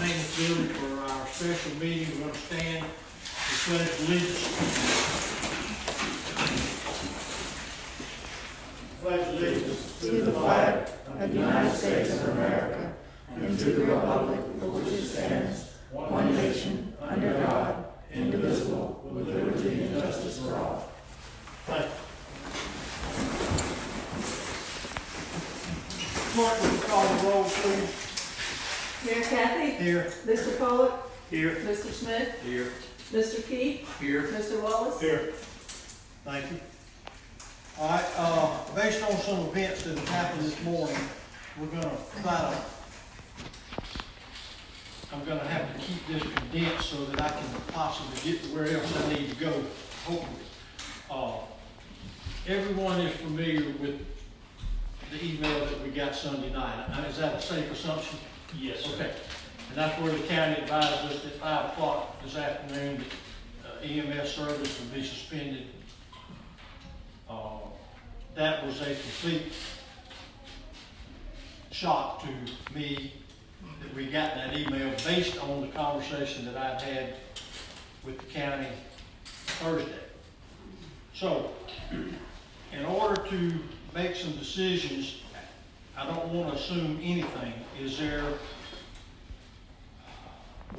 maintenance building for our special meeting. We're going to stand and pledge allegiance. Pledge allegiance to the flag of the United States of America and to the republic for which it stands, one nation, under God, indivisible, with liberty and justice for all. Thank you. Clerk, will you call the roll, please? Mayor Kathy? Here. Mr. Pollak? Here. Mr. Smith? Here. Mr. Key? Here. Mr. Wallace? Here. Thank you. All right, based on some events that have happened this morning, we're gonna I'm gonna have to keep this condensed so that I can possibly get to where else I need to go, hopefully. Everyone is familiar with the email that we got Sunday night. Is that a safe assumption? Yes, sir. Okay. And that's where the county advised us at 5 o'clock this afternoon that EMS service would be suspended. That was a complete shock to me that we got that email based on the conversation that I've had with the county Thursday. So, in order to make some decisions, I don't want to assume anything. Is there,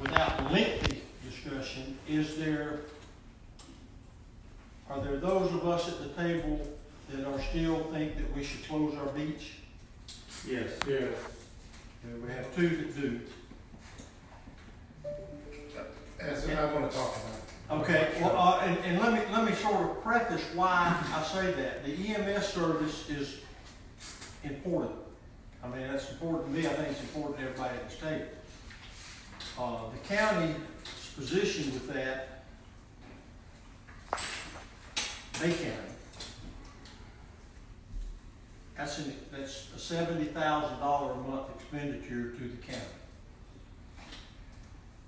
without lengthy discussion, are there those of us at the table that are still think that we should close our beach? Yes. Yes. We have two that do. That's what I want to talk about. Okay, well, and let me sort of preface why I say that. The EMS service is important. I mean, that's important to me. I think it's important to everybody at this table. The county's position with that, Bay County, that's a $70,000 a month expenditure to the county.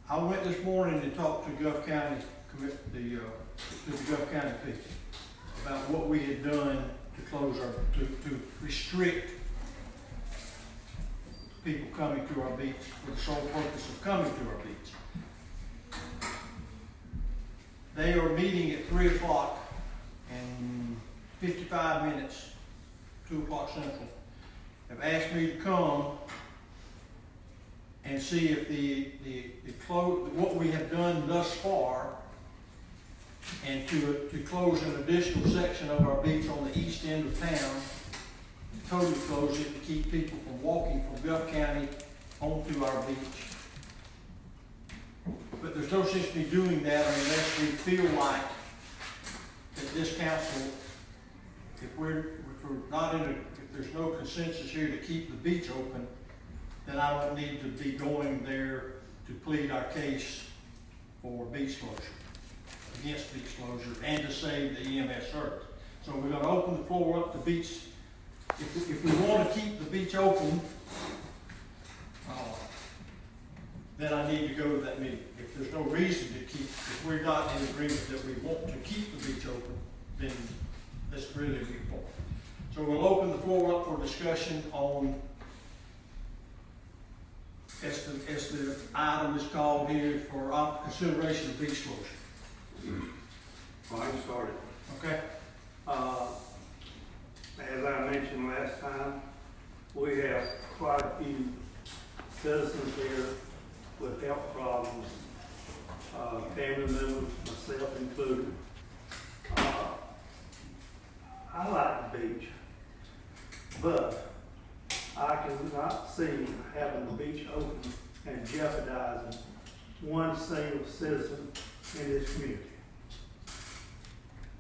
I went this morning and talked to Gulf County, to the Gulf County people about what we had done to close to restrict people coming to our beach for the sole purpose of coming to our beach. They are meeting at 3 o'clock in 55 minutes, 2 o'clock Central. Have asked me to come and see if what we have done thus far, and to close an additional section of our beach on the east end of town, totally close it to keep people from walking from Gulf County onto our beach. But there's no sense in me doing that unless we feel like that this council, if there's no consensus here to keep the beach open, then I don't need to be going there to plead our case for beach closure, against beach closure, and to save the EMS service. So we're going to open the floor up to beach. If we want to keep the beach open, then I need to go to that meeting. If there's no reason to keep, if we're not in agreement that we want to keep the beach open, then that's really a big point. So we'll open the floor up for discussion on, as the item is called here, for consideration of beach closure. Well, I can start it. Okay? As I mentioned last time, we have quite a few citizens here with health problems, family members, myself included. I like the beach, but I cannot see having the beach open and jeopardizing one single citizen in this community.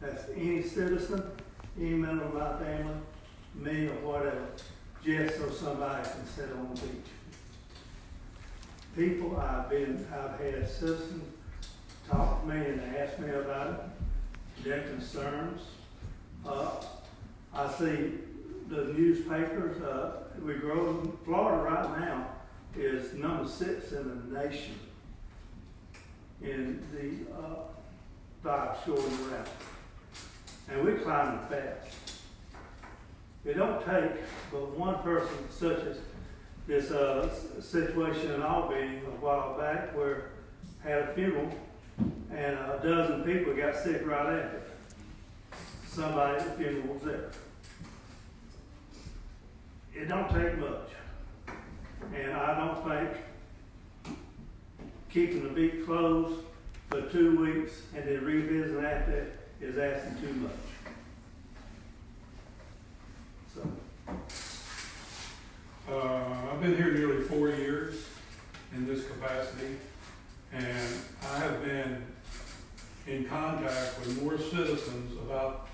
That's any citizen, any member of my family, me or whatever, just so somebody can sit on the beach. People I've had citizens talk to me and ask me about it, their concerns. I see the newspapers, Florida right now is number 6 in the nation in the dive shore route. And we're climbing fast. It don't take but one person such as this, situation in Albany a while back where had a funeral and a dozen people got sick right after it. Somebody at the funeral was there. It don't take much. And I don't think keeping the beach closed for 2 weeks and then revisiting after is asking too much. So, I've been here nearly 4 years in this capacity, and I have been in contact with more citizens about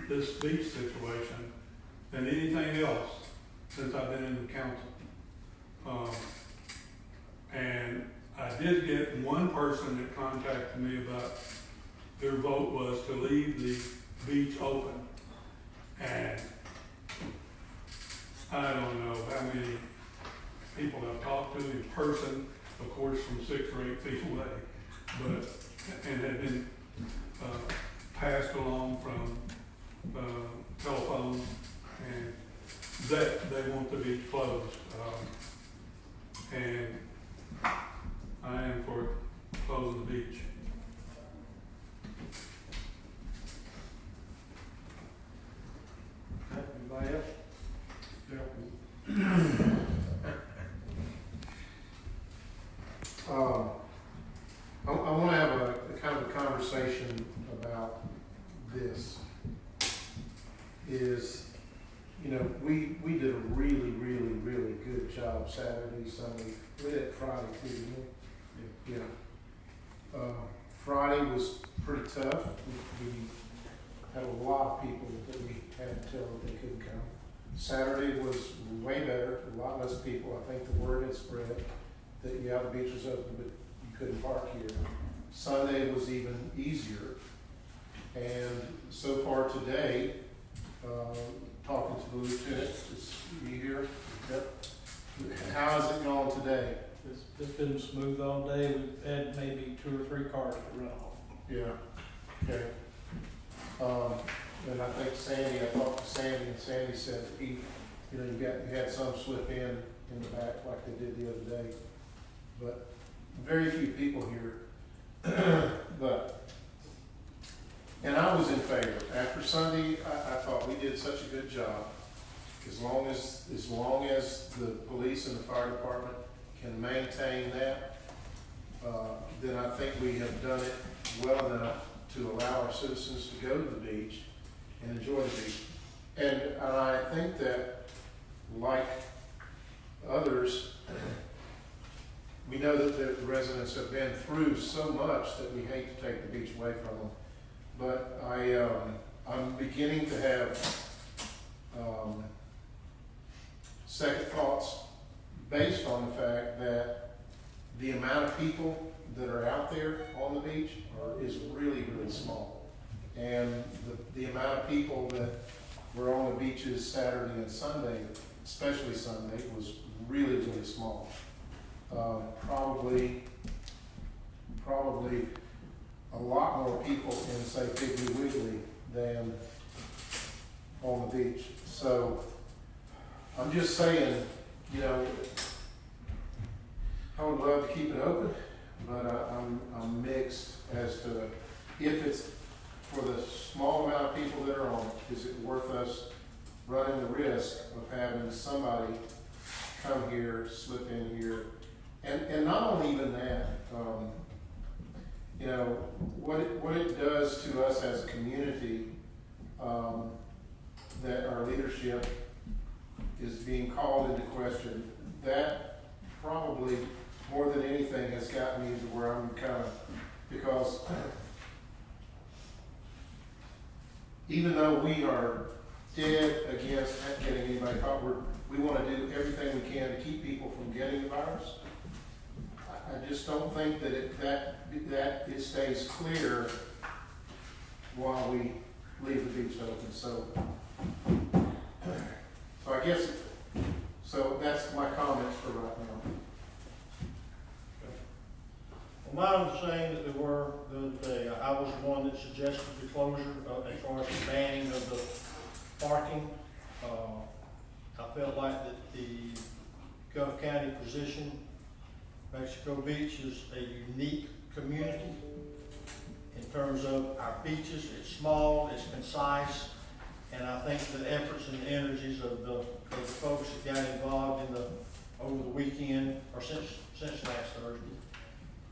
this beach situation than anything else since I've been in the council. And I did get one person that contacted me about their vote was to leave the beach open. And I don't know how many people I've talked to in person, of course, from 6 or 8 feet away, but, and have been, passed along from, telephone, and that they want the beach closed. And I am for closing the beach. Okay, anybody else? I want to have a kind of a conversation about this. Is, you know, we did a really good job Saturday, Sunday. We did it Friday too, didn't we? Yeah. Friday was pretty tough. We had a lot of people that we had to tell that they couldn't come. Saturday was way better, a lot less people. I think the word had spread that, yeah, the beach was open, but you couldn't park here. Sunday was even easier. And so far today, talking to the lieutenant, is he here? Yep. How is it going today? It's been smooth all day. We've had maybe 2 or 3 cars to run off. Yeah, okay. And I think Sandy, I talked to Sandy, and Sandy said he, you know, you had some slip in the back like they did the other day. But very few people here. But, and I was in favor. After Sunday, I thought we did such a good job. As long as the police and the fire department can maintain that, then I think we have done it well enough to allow our citizens to go to the beach and enjoy the beach. And I think that, like others, we know that the residents have been through so much that we hate to take the beach away from them. But I'm beginning to have second thoughts based on the fact that the amount of people that are out there on the beach is really small. And the amount of people that were on the beaches Saturday and Sunday, especially Sunday, was really small. Probably a lot more people in, say, Piggly Wiggly than on the beach. So I'm just saying, you know, I would love to keep it open, but I'm mixed as to if it's for the small amount of people that are on it, is it worth us running the risk of having somebody come here, slip in here, and not only even that, you know, what it does to us as a community, that our leadership is being called into question, that probably more than anything has gotten me to where I'm kind of, because even though we are dead against getting anybody caught, we want to do everything we can to keep people from getting the virus. I just don't think that it stays clear while we leave the beach open. So I guess, so that's my comments for right now. Well, my understanding that they were the other day, I was the one that suggested the closure as far as the banning of the parking. I felt like that the Gulf County position. Mexico Beach is a unique community in terms of our beaches. It's small, it's concise, and I think the efforts and the energies of the folks that got involved in over the weekend, or since last Thursday,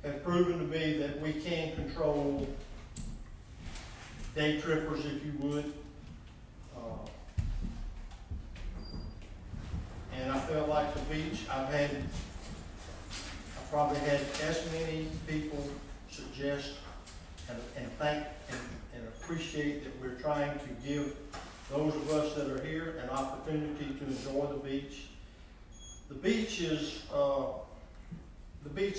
have proven to me that we can control day trippers, if you would. And I felt like the beach, I probably had as many people suggest and thank and appreciate that we're trying to give those of us that are here an opportunity to enjoy the beach. The beach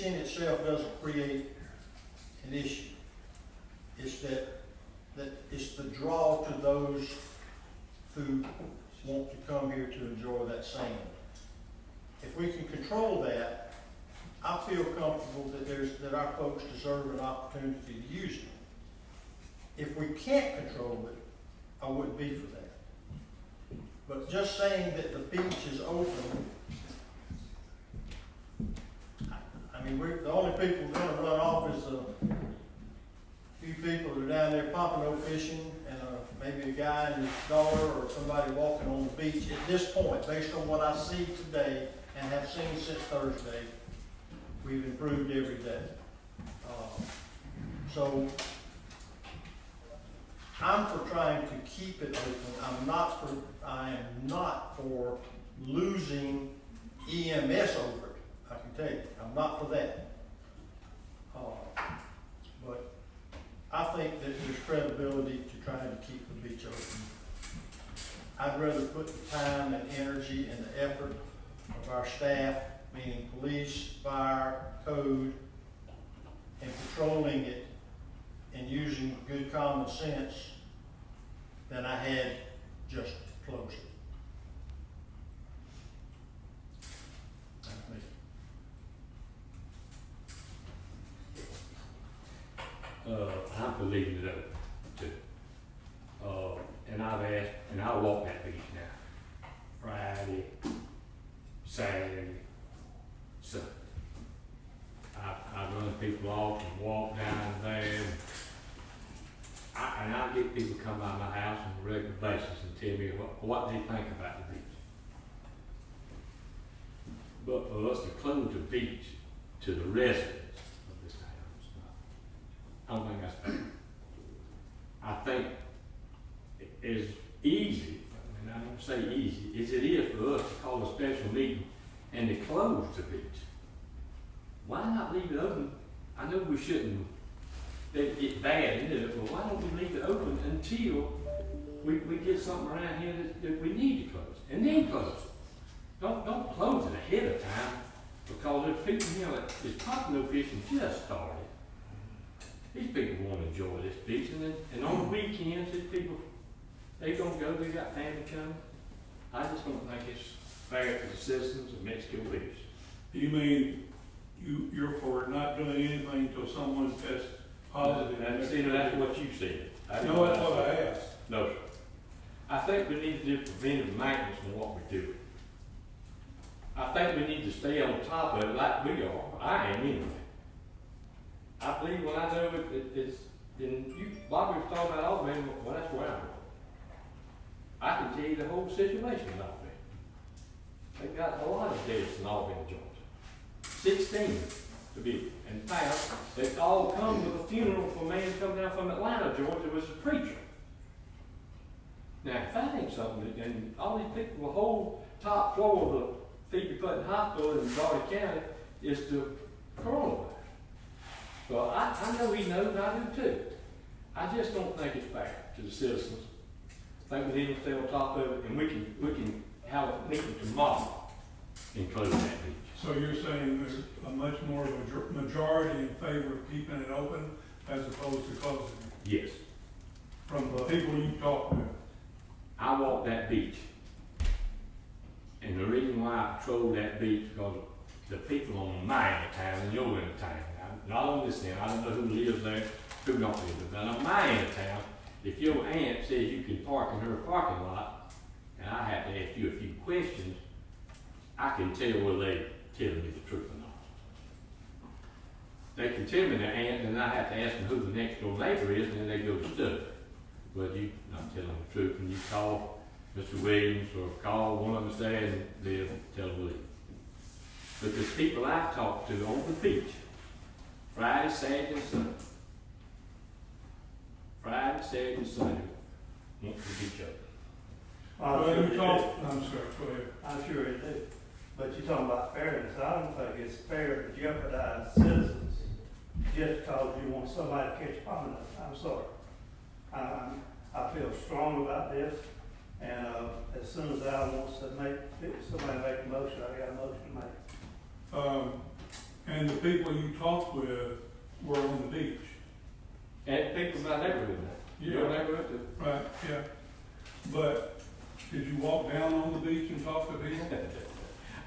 in itself doesn't create an issue. It's that it's the draw to those who want to come here to enjoy that sand. If we can control that, I feel comfortable that our folks deserve an opportunity to use it. If we can't control it, I wouldn't be for that. But just saying that the beach is open, I mean, the only people we're gonna run off is the few people that are down there pompano fishing, and maybe a guy and his daughter or somebody walking on the beach. At this point, based on what I see today and have seen since Thursday, we've improved every day. So I'm for trying to keep it open. I am not for losing EMS over it. I can tell you, I'm not for that. But I think that there's credibility to trying to keep the beach open. I'd rather put the time and energy and the effort of our staff, meaning police, fire, code, and patrolling it and using good common sense than I had just to close it. That's me. I'm for leaving it open too. And I've asked, and I walk that beach now, Friday, Saturday, Sunday. I run people off and walk down there. And I get people come by my house on a regular basis and tell me what they think about the beach. But for us to close the beach to the residents of this town, I don't think that's fair. I think as easy, and I don't say easy, as it is for us to call a special meeting and to close the beach. Why not leave it open? I know we shouldn't let it get bad into it, but why don't we leave it open until we get something around here that we need to close, and then close it. Don't close it ahead of time, because there's people, you know, this pompano fishing just started. These people want to enjoy this beach, and on the weekends, these people, they don't go, they got family coming. I just don't think it's fair to the citizens of Mexico Beach. You mean you're for not doing anything until someone tests positive? That's what you said. No, that's what I asked. No, sir. I think we need to do preventive maintenance on what we do. I think we need to stay on top of it like we are. I am anyway. I believe when I know it's, and Bobby was talking about all men, well, that's where I'm from. I can tell you the whole situation in Albany. They've got a lot of deaths in Albany, Georgia. 16 to be. In fact, they all come with a funeral for a man coming down from Atlanta, Georgia, was a preacher. Now, if that ain't something, and all these people, the whole top floor of the Phoebe Putnam Hospital in Garda County is the coronavirus. Well, I know he knows, I do too. I just don't think it's fair to the citizens. I think we need to stay on top of it, and we can have a meeting tomorrow and close that beach. So you're saying there's a much more of a majority in favor of keeping it open as opposed to closing it? Yes. From the people you talked with? I walk that beach. And the reason why I patrol that beach, because the people on my end of town, and your end of town, not on this end, I don't know who lives there, who don't live there, but on my end of town, if your aunt says you can park in her parking lot, and I have to ask you a few questions, I can tell whether they telling me the truth or not. They can tell me their aunt, and I have to ask them who the next door neighbor is, and then they go to study. But you not telling the truth, and you call Mr. Williams or call one of us there, and they'll tell the truth. But the people I talked to on the beach, Friday, Saturday, and Sunday, want the beach open. I'm Well, sure you they talk, do. I'm sorry, go ahead. I'm sure it do. But you're talking about fairness. I don't think it's fair to jeopardize citizens just because you want somebody to catch on it. I'm sorry. I feel strong about this, and, as soon as Al wants to somebody make a motion, I got a motion to make. And the people you talked with were on the beach. And people in my neighborhood, your neighborhood too. Right, yeah. But did you walk down on the beach and talk to people?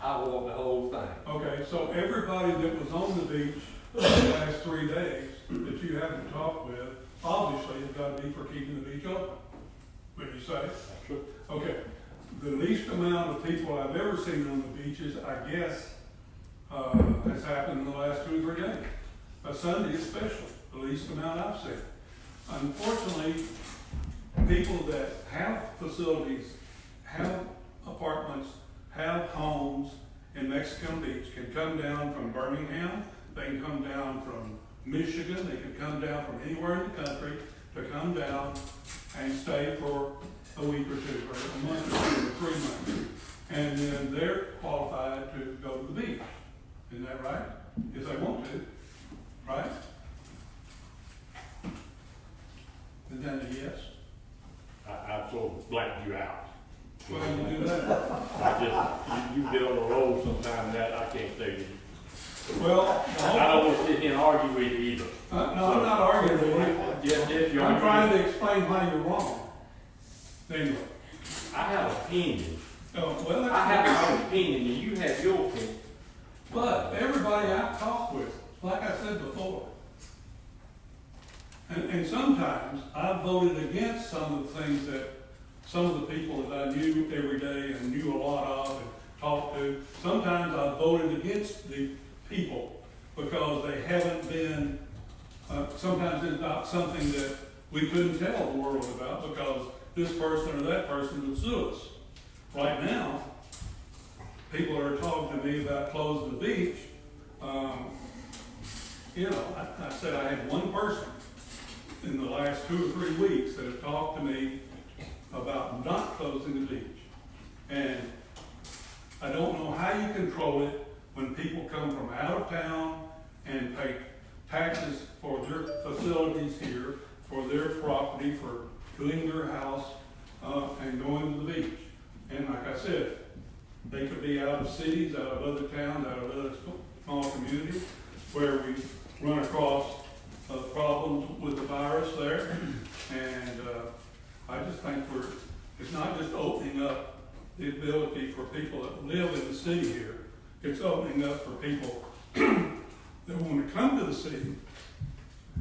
I walked the whole thing. Okay, so everybody that was on the beach the last 3 days that you haven't talked with, obviously has got to be for keeping the beach open. Would you say? That's true. Okay, the least amount of people I've ever seen on the beaches, I guess, has happened in the last 2 or 3 days. A Sunday especially, the least amount I've seen. Unfortunately, people that have facilities, have apartments, have homes in Mexico Beach can come down from Birmingham, they can come down from Michigan, they can come down from anywhere in the country to come down and stay for a week or two, or a month or 2 or 3 months. And then they're qualified to go to the beach. Isn't that right? If they want to, right? Is that a yes? I sort of blanked you out. Well, you do that. You get on the road sometime that I can't tell you. Well, I don't want to sit here and argue with you either. no, I'm not arguing with you. Yes, you're I'm trying arguing. to explain why you're wrong. Anyway, I have opinions. oh, well, I that's, have my opinion and you have your opinion. but everybody I've talked with, like I said before, and sometimes I've voted against some of the things that some of the people that I knew every day and knew a lot of and talked to, sometimes I've voted against the people because they haven't been, sometimes it's not something that we couldn't tell the world about because this person or that person would sue us. Right now, people are talking to me about closing the beach. I said I had one person in the last 2 or 3 weeks that have talked to me about not closing the beach. And I don't know how you control it when people come from out of town and pay taxes for their facilities here, for their property, for doing their house, and going to the beach. And like I said, they could be out of cities, out of other towns, out of other small communities where we run across problems with the virus there. And I just think it's not just opening up the ability for people that live in the city here, it's opening up for people that want to come to the city,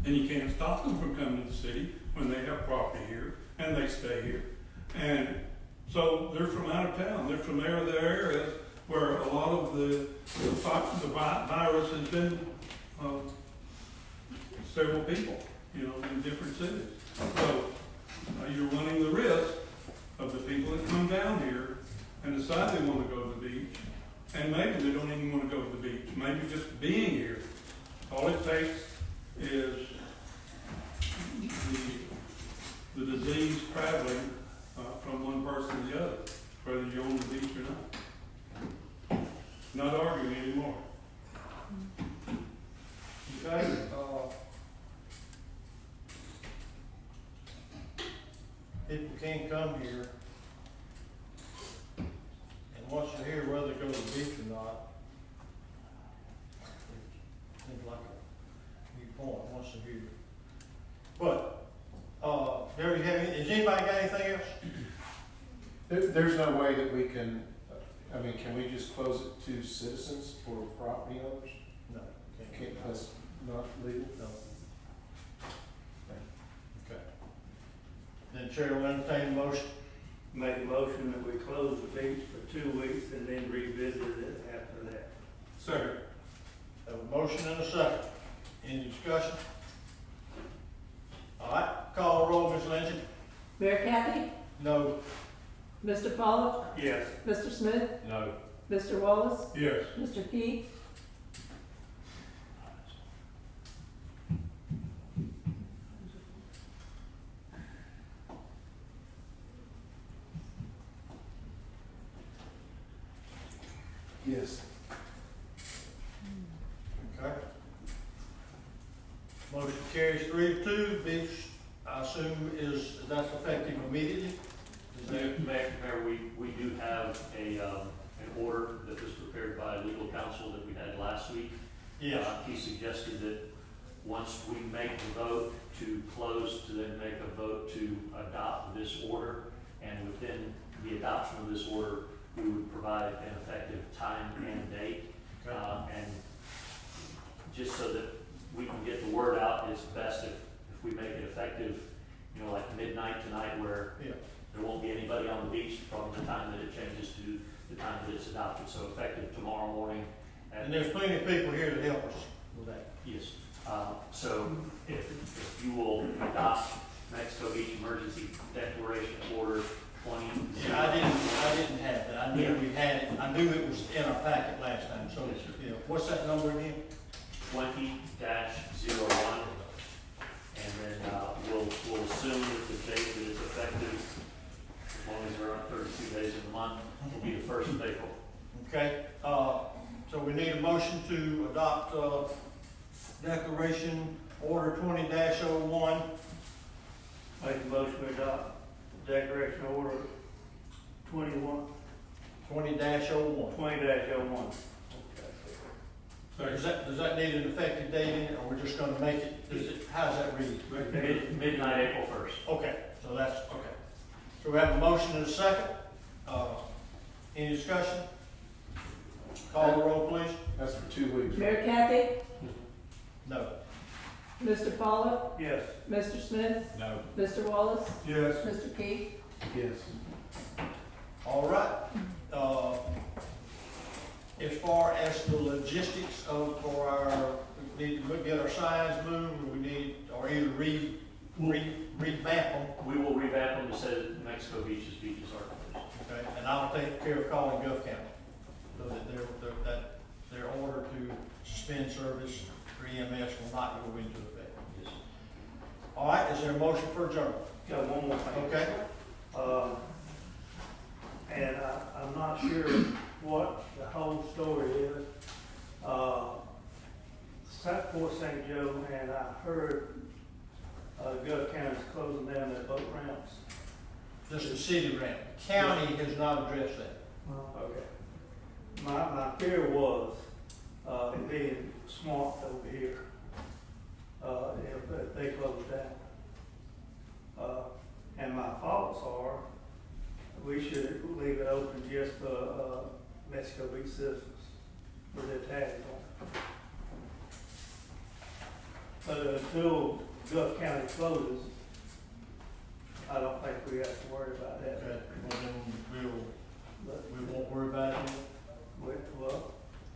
and you can't stop them from coming to the city when they have property here, and they stay here. And so they're from out of town, they're from there, the areas where a lot of the virus has been several people, in different cities. So you're running the risk of the people that come down here and decide they want to go to the beach, and maybe they don't even want to go to the beach. Maybe just being here, all it takes is the disease traveling from one person to the other, whether you're on the beach or not. Not arguing anymore. Okay, people can't come here, and once they're here, whether they go to the beach or not, seems like a new point, once they're here. But, Gary, has anybody got anything else? There's no way that we can, can we just close it to citizens for property owners? No, Can't, that's not legal? No. Okay. Then Chair will entertain a motion. make a motion that we close the beach for 2 weeks and then revisit it after that. Second. Have a motion and a second. Any discussion? All right, call the roll, Ms. Lindsay. Mayor Kathy, No. Mr. Pollock, Yes. Mr. Smith, No. Mr. Wallace, Yes. Mr. Key, Yes. Okay. Motion carries 3-2. Beach, I assume, that's effective immediately? Is that- Mayor, we do have an order that was prepared by legal counsel that we had last week. Yes. He suggested that once we make the vote to close, to then make a vote to adopt this order, and within the adoption of this order, we would provide an effective time and date. Okay. And just so that we can get the word out, it's best if we make it effective, like midnight tonight, where Yeah. there won't be anybody on the beach from the time that it changes to the time that it's adopted, so effective tomorrow morning. And there's plenty of people here to help us with that. Yes, so if you will adopt Mexico Beach Emergency Declaration Order 20. Yeah, I didn't have that. I knew we had it. I knew it was in our packet last time, so, what's that number again? 20-01, and then we'll assume that the date that it's effective, as long as there aren't 32 days in the month, will be the 1st of April. Okay, so we need a motion to adopt, Declaration Order 20-01. Make a motion to adopt Declaration Order 20-01. 20-01. Does that need an effective date in it, or we're just gonna make it, how's that read? Midnight, April 1st. Okay, so that's, okay. So we have a motion and a second. Any discussion? Call the roll, please. That's for 2 weeks. Mayor Kathy, No. Mr. Pollock, Yes. Mr. Smith, No. Mr. Wallace, Yes. Mr. Key, Yes. All right. As far as the logistics for our, we need to get our signs moved, or either revamp them, We will revamp them to say that Mexico Beach's beaches are closed. okay? And I'll take care of calling Gulf County, so that their order to suspend service for EMS will not go into effect. Yes. All right, is there a motion for adjournment? Got one more thing. Okay? And I'm not sure what the whole story is. Fort St. Joe, and I heard, Gulf County's closing down their boat ramps. Just the city ramp. The county has not addressed that. Okay. My fear was, being smart over here, if they closed down. And my thoughts are, we should leave it open just for, Mexico Beach citizens with their tags on it. But until Gulf County closes, I don't think we have to worry about that. Okay, well then But, we won't worry about it. well,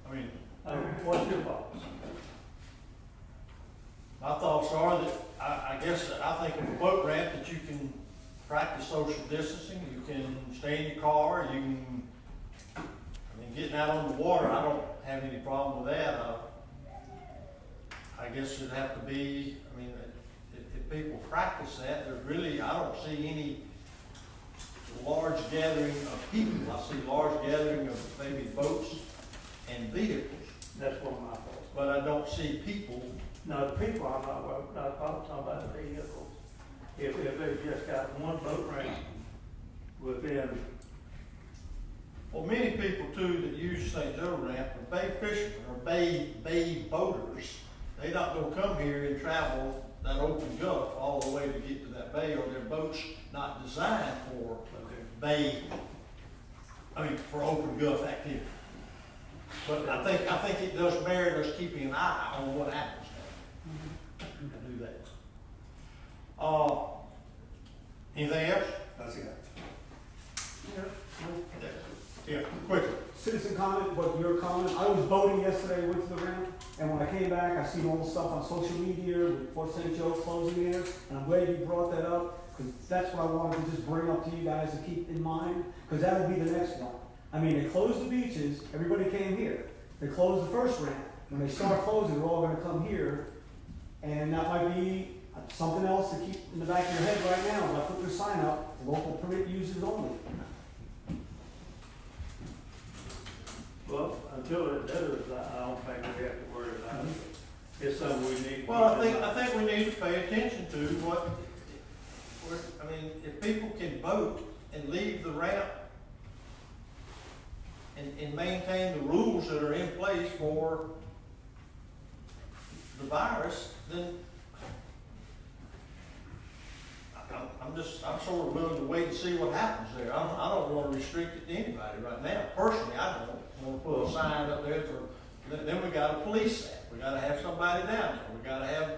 I mean, what's your thoughts? my thoughts are that, I guess, I think of a boat ramp that you can practice social distancing, you can stay in your car, you can, getting out on the water, I don't have any problem with that. I guess it'd have to be, if people practice that, there's really, I don't see any large gathering of people. I see large gathering of maybe boats and vehicles, That's one of my thoughts. but I don't see people. No, the people, I'm not talking about the vehicles. If they've just got one boat ramp within, Well, many people too that use St. Joe ramp are bay fishermen or bay boaters. They not gonna come here and travel that open Gulf all the way to get to that bay, or their boat's not designed for for open Gulf activity. But I think it does merit us keeping an eye on what happens there. To do that. Anything else? that's it. Yeah, quickly. Citizen comment, but your comment, I was voting yesterday, went to the ramp, and when I came back, I seen all the stuff on social media with Fort St. Joe closing there, and I'm glad you brought that up, because that's what I wanted to just bring up to you guys to keep in mind, because that'll be the next one. I mean, they closed the beaches, everybody came here. They closed the first ramp. When they start closing, they're all gonna come here, and that might be something else to keep in the back of your head right now. If I put their sign up, local permit users only. Well, until it does, I don't think we have to worry about it. It's something we need. to Well, I keep in mind. think we need to pay attention to I mean, if people can vote and leave the ramp and maintain the rules that are in place for the virus, then I'm sort of willing to wait and see what happens there. I don't want to restrict it to anybody right now. Personally, I don't want to put a sign up there then we gotta police that. We gotta have somebody down there. We gotta have,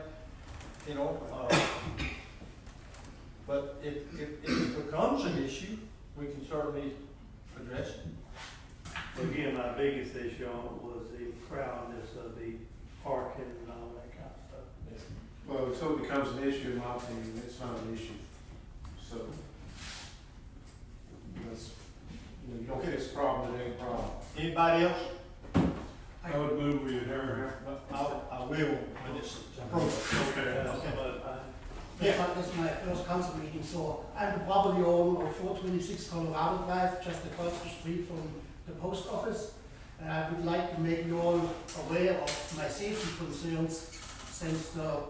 but if it becomes an issue, we can certainly address it. Again, my biggest issue on it was the crowdedness of the parking and all that kind of stuff. Well, so it becomes an issue, in my opinion, it's not an issue. So, that's, you don't fix a problem, it ain't a problem. Anybody else? I would move we adjourn. I will, when it's appropriate. Okay. This is my first council meeting, so I'm the property owner of 426 Colorado Drive, just across the street from the post office. And I would like to make you all aware of my safety concerns since the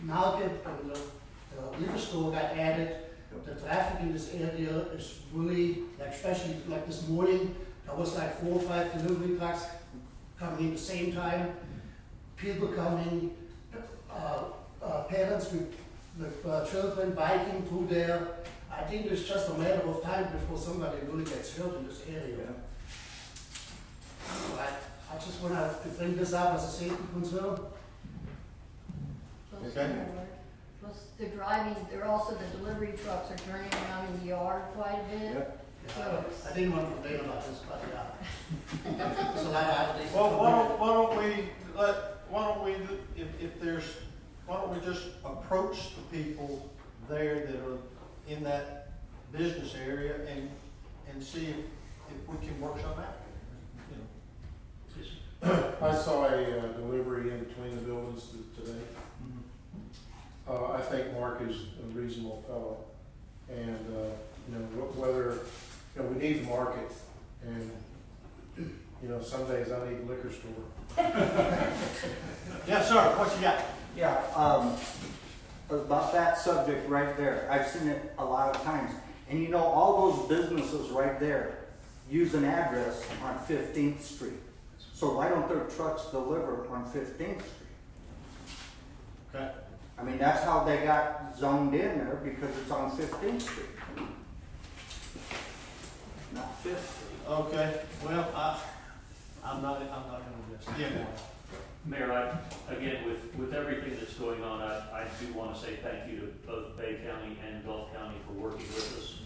market and the liquor store got added. The traffic in this area is really, like, especially like this morning, there was like 4 or 5 delivery trucks coming in the same time. People coming, parents with children biking through there. I think it's just a matter of time before somebody really gets hurt in this area. So I just want to bring this up as a safety concern. Okay. Plus the driving, they're also, the delivery trucks are turning around in the yard quite a bit. I didn't want to complain about this, but yeah. There's a lot of other things. Well, why don't we just approach the people there that are in that business area and see if we can work something out. I saw a delivery in between the buildings today. I think Mark is a reasonable fellow, and whether we need the market, and some days I need a liquor store. Yes, sir. What you got? Yeah, about that subject right there, I've seen it a lot of times. And all those businesses right there use an address on 15th Street. So why don't their trucks deliver on 15th Street? Okay. I mean, that's how they got zoned in there, because it's on 15th Street. Not 5th Street. Okay. Well, I'm not gonna address it. Yeah. Mayor, again, with everything that's going on, I do want to say thank you to both Bay County and Gulf County for working with us.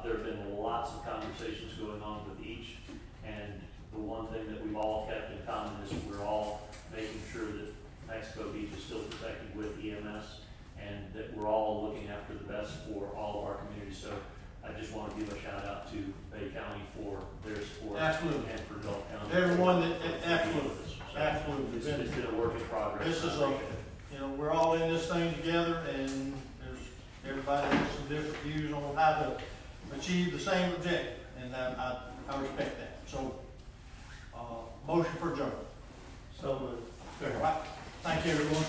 There have been lots of conversations going on with each, and the one thing that we've all kept in common is we're all making sure that Mexico Beach is still protected with EMS, and that we're all looking after the best for all of our communities. So I just want to give a shout out to Bay County for their support. Absolutely. And for Gulf County. Everyone for absolutely. with us. So Absolutely. It's been a work in progress. This is I appreciate it. we're all in this thing together, and everybody has some different views on how to achieve the same objective, and I respect that. So, motion for adjournment. So, All right. Thank you, everyone.